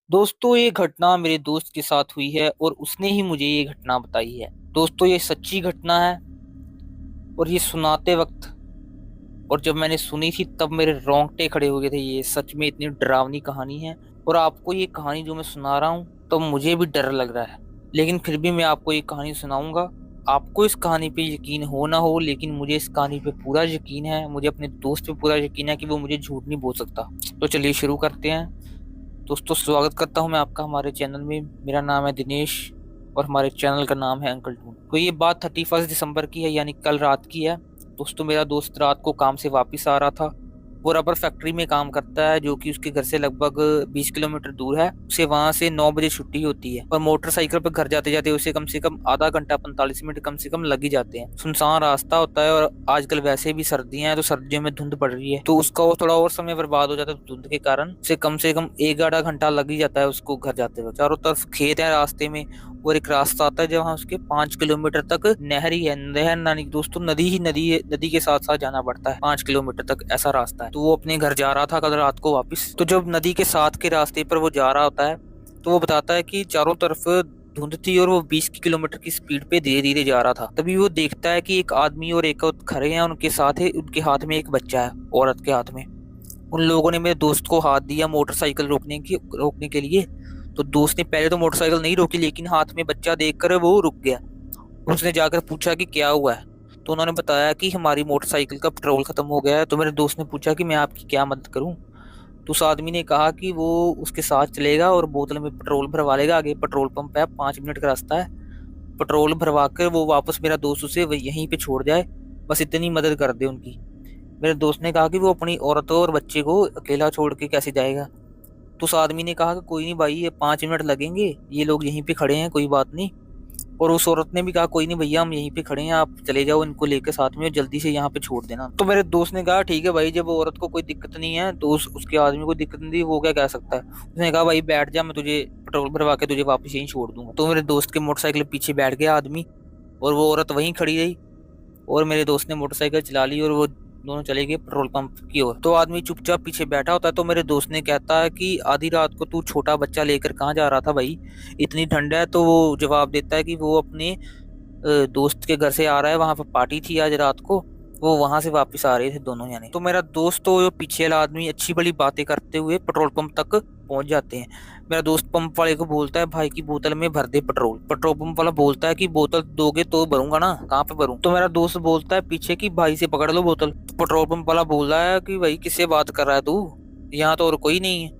दोस्तों ये घटना मेरे दोस्त के साथ हुई है और उसने ही मुझे ये घटना बताई है। दोस्तों ये सच्ची घटना है और ये सुनाते वक्त और जब मैंने सुनी थी तब मेरे रोंगटे खड़े हो गए थे। ये सच में इतनी डरावनी कहानी है और आपको ये कहानी जो मैं सुना रहा हूँ तो मुझे भी डर लग रहा है, लेकिन फिर भी मैं आपको ये कहानी सुनाऊंगा। आपको इस कहानी पे यकीन हो ना हो, लेकिन मुझे इस कहानी पे पूरा यकीन है। मुझे अपने दोस्त पे पूरा यकीन है कि वो मुझे झूठ नहीं बोल सकता। तो चलिए शुरू करते हैं। दोस्तों स्वागत करता हूं मैं आपका हमारे चैनल में। मेरा नाम है दिनेश और हमारे चैनल का नाम है अंकल टून। तो ये बात 31 दिसंबर की है, यानी कल रात की है। दोस्तों मेरा दोस्त रात को काम से वापस आ रहा था। वो रबर फैक्ट्री में काम करता है जो कि उसके घर से लगभग 20 किलोमीटर दूर है। उसे वहां से 9 बजे छुट्टी होती है और मोटरसाइकिल पर घर जाते जाते उसे कम से कम आधा घंटा 45 मिनट कम से कम लग ही जाते हैं। सुनसान रास्ता होता है और आजकल वैसे भी सर्दियां हैं तो सर्दियों में धुंध पड़ रही है, तो उसका वो थोड़ा और समय बर्बाद हो जाता है धुंध के कारण। उसे कम से कम एक आधा घंटा लग ही जाता है उसको घर जाते हुए। चारों तरफ खेत है रास्ते में और एक रास्ता आता है जहाँ उसके 5 किलोमीटर तक नहर ही है। नहर नानी दोस्तों नदी ही नदी है, नदी के साथ साथ जाना पड़ता है। 5 किलोमीटर तक ऐसा रास्ता है। तो वो अपने घर जा रहा था कल रात को वापस। तो जब नदी के साथ के रास्ते पर वो जा रहा होता है तो वो बताता है कि चारों तरफ धुंध थी और वो 20 किलोमीटर की स्पीड पे धीरे धीरे जा रहा था। तभी वो देखता है कि एक आदमी और एक औरत खड़े हैं, उनके साथ है, उनके हाथ में एक बच्चा है औरत के हाथ में। उन लोगों ने मेरे दोस्त को हाथ दिया मोटरसाइकिल रोकने के लिए। तो दोस्त ने पहले तो मोटरसाइकिल नहीं रोकी, लेकिन हाथ में बच्चा देखकर वो रुक गया। उसने जाकर पूछा कि क्या हुआ है। तो उन्होंने बताया कि हमारी मोटरसाइकिल का पेट्रोल खत्म हो गया है। तो मेरे दोस्त ने पूछा कि मैं आपकी क्या मदद करूं। तो उस आदमी ने कहा कि वो उसके साथ चलेगा और बोतल में पेट्रोल भरवा लेगा। आगे पेट्रोल पंप है, 5 मिनट का रास्ता है। पेट्रोल भरवा कर वो वापस मेरा दोस्त उसे यहीं पे छोड़ जाए, बस इतनी मदद कर दे उनकी। मेरे दोस्त ने कहा कि वो अपनी औरत और बच्चे को अकेला छोड़ के कैसे जाएगा। तो उस आदमी ने कहा कि कोई नहीं भाई, ये 5 मिनट लगेंगे, ये लोग यहीं पे खड़े हैं, कोई बात नहीं। और उस औरत ने भी कहा कोई नहीं भैया, हम यहीं पे खड़े हैं, आप चले जाओ इनको लेकर साथ में और जल्दी से यहाँ पे छोड़ देना। तो मेरे दोस्त ने कहा ठीक है भाई, जब औरत को कोई दिक्कत नहीं है तो उसके आदमी को दिक्कत नहीं थी, वो क्या कह सकता है। उसने कहा भाई बैठ जा, मैं तुझे पेट्रोल भरवा के तुझे वापस यहीं छोड़ दूंगा। तो मेरे दोस्त के मोटरसाइकिल पीछे बैठ गया आदमी और वो औरत वहीं खड़ी रही और मेरे दोस्त ने मोटरसाइकिल चला ली और वो दोनों चले गए पेट्रोल पंप की ओर। तो आदमी चुपचाप पीछे बैठा होता है। तो मेरे दोस्त ने कहता है कि आधी रात को तू छोटा बच्चा लेकर कहाँ जा रहा था भाई, इतनी ठंड है। तो वो जवाब देता है कि वो अपने दोस्त के घर से आ रहा है, वहां पर पार्टी थी आज रात को, वो वहां से वापस आ रहे थे दोनों यानी। तो मेरा दोस्त तो जो पीछे वाला आदमी अच्छी बड़ी बातें करते हुए पेट्रोल पंप तक पहुंच जाते हैं। मेरा दोस्त पंप वाले को बोलता है भाई की बोतल में भर दे पेट्रोल। पेट्रोल पंप वाला बोलता है कि बोतल दोगे तो भरूंगा ना, कहाँ पे भरूं। तो मेरा दोस्त बोलता है पीछे की भाई से पकड़ लो बोतल। पेट्रोल पंप वाला बोल रहा है कि भाई किससे बात कर रहा है तू, यहाँ तो और कोई नहीं है।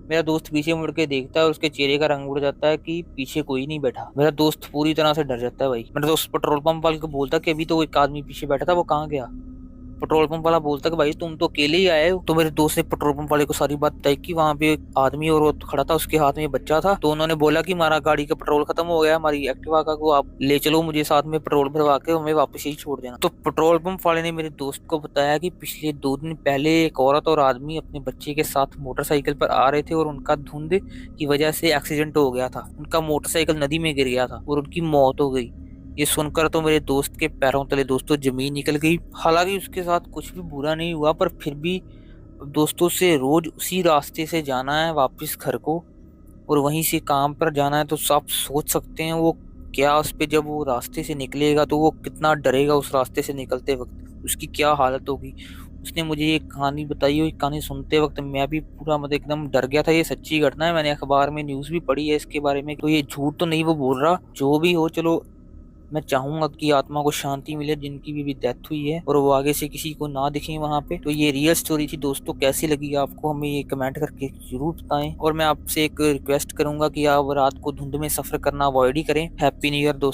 मेरा दोस्त पीछे मुड़ के देखता है और उसके चेहरे का रंग उड़ जाता है कि पीछे कोई नहीं बैठा। मेरा दोस्त पूरी तरह से डर जाता है भाई। मेरा दोस्त पेट्रोल पंप वाले को बोलता है कि अभी तो एक आदमी पीछे बैठा था, वो कहाँ गया। पेट्रोल पंप वाला बोलता है कि भाई तुम तो अकेले ही आए हो। तो मेरे दोस्त ने पेट्रोल पंप वाले को सारी बात बताई कि वहां पे एक आदमी और वो खड़ा था, उसके हाथ में बच्चा था। तो उन्होंने बोला कि हमारा गाड़ी का पेट्रोल खत्म हो गया, हमारी एक्टिवा का, को आप ले चलो मुझे साथ में पेट्रोल भरवा के हमें वापस यही छोड़ देना। तो पेट्रोल पंप वाले ने मेरे दोस्त को बताया कि पिछले 2 दिन पहले एक औरत और आदमी अपने बच्चे के साथ मोटरसाइकिल पर आ रहे थे और उनका धुंध की वजह से एक्सीडेंट हो गया था। उनका मोटरसाइकिल नदी में गिर गया था और उनकी मौत हो गई। ये सुनकर तो मेरे दोस्त के पैरों तले दोस्तों जमीन निकल गई। हालांकि उसके साथ कुछ भी बुरा नहीं हुआ, पर फिर भी दोस्तों से रोज उसी रास्ते से जाना है वापस घर को और वहीं से काम पर जाना है। तो आप सोच सकते हैं वो क्या, उस पे जब वो रास्ते से निकलेगा तो वो कितना डरेगा। उस रास्ते से निकलते वक्त उसकी क्या हालत होगी। उसने मुझे ये कहानी बताई और ये कहानी सुनते वक्त मैं भी पूरा मतलब एकदम डर गया था। ये सच्ची घटना है, मैंने अखबार में न्यूज भी पढ़ी है इसके बारे में। तो ये झूठ तो नहीं वो बोल रहा। जो भी हो चलो, मैं चाहूंगा कि आत्मा को शांति मिले जिनकी भी डेथ हुई है और वो आगे से किसी को ना दिखे वहां पे। तो ये रियल स्टोरी थी दोस्तों। कैसी लगी आपको हमें ये कमेंट करके जरूर बताएं। और मैं आपसे एक रिक्वेस्ट करूंगा कि आप रात को धुंध में सफर करना अवॉइड ही करें। हैप्पी न्यू ईयर दोस्तों।